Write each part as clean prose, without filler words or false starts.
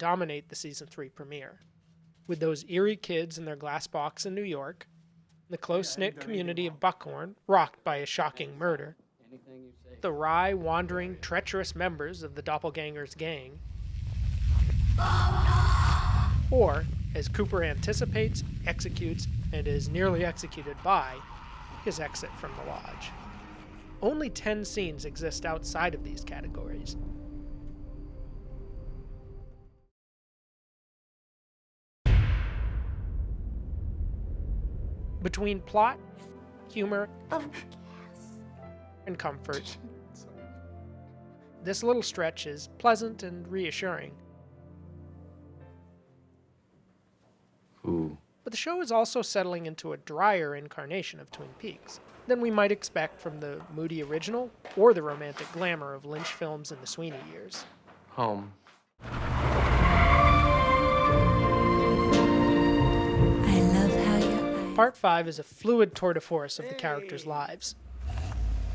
dominate the season 3 premiere, with those eerie kids in their glass box in New York, the close-knit community of Buckhorn rocked by a shocking murder, the wry, wandering, treacherous members of the Doppelganger's gang, or, as Cooper anticipates, executes, and is nearly executed by, his exit from the lodge. Only 10 scenes exist outside of these categories. Between plot, humor, and comfort, this little stretch is pleasant and reassuring. Ooh. But the show is also settling into a drier incarnation of Twin Peaks than we might expect from the moody original or the romantic glamour of Lynch films in the Sweeney years. Home. I love how you... Part 5 is a fluid tour de force of the characters' lives.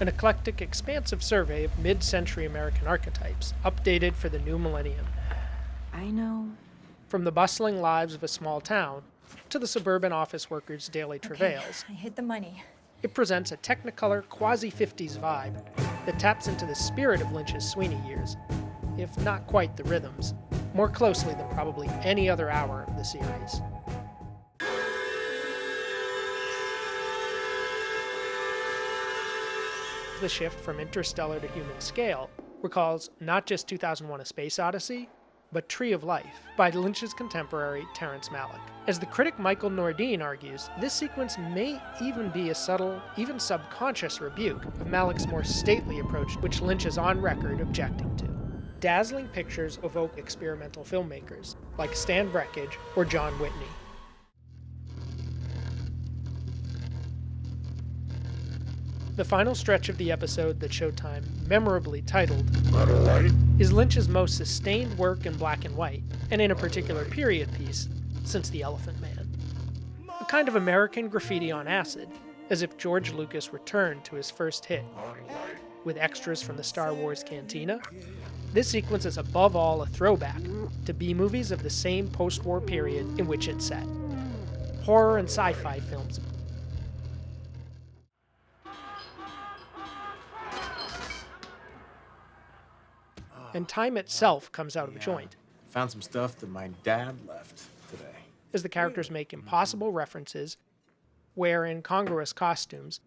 An eclectic, expansive survey of mid-century American archetypes, updated for the new millennium. I know. From the bustling lives of a small town to the suburban office worker's daily travails, I hid the money. it presents a Technicolor quasi-50s vibe that taps into the spirit of Lynch's Sweeney years, if not quite the rhythms, more closely than probably any other hour of the series. The shift from Interstellar to Human Scale recalls not just 2001: A Space Odyssey, but Tree of Life by Lynch's contemporary Terrence Malick. As the critic Michael Nordine argues, this sequence may even be a subtle, even subconscious rebuke of Malick's more stately approach, which Lynch is on record objecting to. Dazzling pictures evoke experimental filmmakers like Stan Brakhage or John Whitney. The final stretch of the episode that Showtime memorably titled is Lynch's most sustained work in black and white, and in a particular period piece, since The Elephant Man. A kind of American graffiti on acid, as if George Lucas returned to his first hit. With extras from the Star Wars cantina, this sequence is above all a throwback to B-movies of the same post-war period in which it's set. Horror and sci-fi films. And time itself comes out of joint, Found some stuff that my dad left today. as the characters make impossible references, wear incongruous costumes,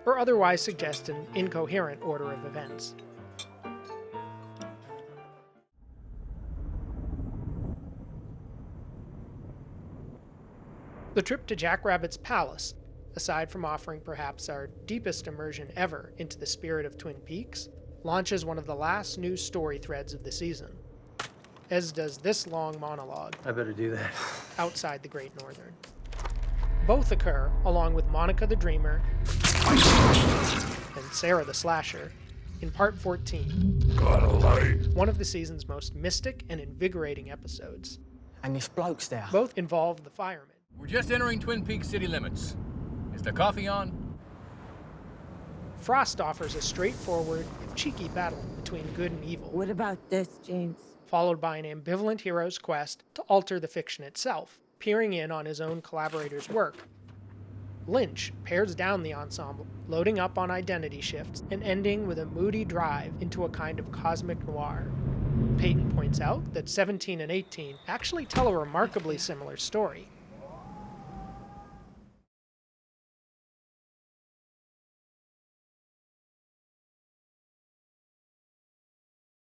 or otherwise suggest an incoherent order of events. The trip to Jack Rabbit's palace, aside from offering perhaps our deepest immersion ever into the spirit of Twin Peaks, launches one of the last new story threads of the season, as does this long monologue I better do that. outside the Great Northern. Both occur along with Monica the Dreamer and Sarah the Slasher in Part 14, one of the season's most mystic and invigorating episodes. And this bloke's there. Both involve the firemen. We're just entering Twin Peaks city limits. Is the coffee on? Frost offers a straightforward, if cheeky battle between good and evil, What about this, James? followed by an ambivalent hero's quest to alter the fiction itself, peering in on his own collaborator's work. Lynch pares down the ensemble, loading up on identity shifts and ending with a moody drive into a kind of cosmic noir. Peyton points out that 17 and 18 actually tell a remarkably similar story,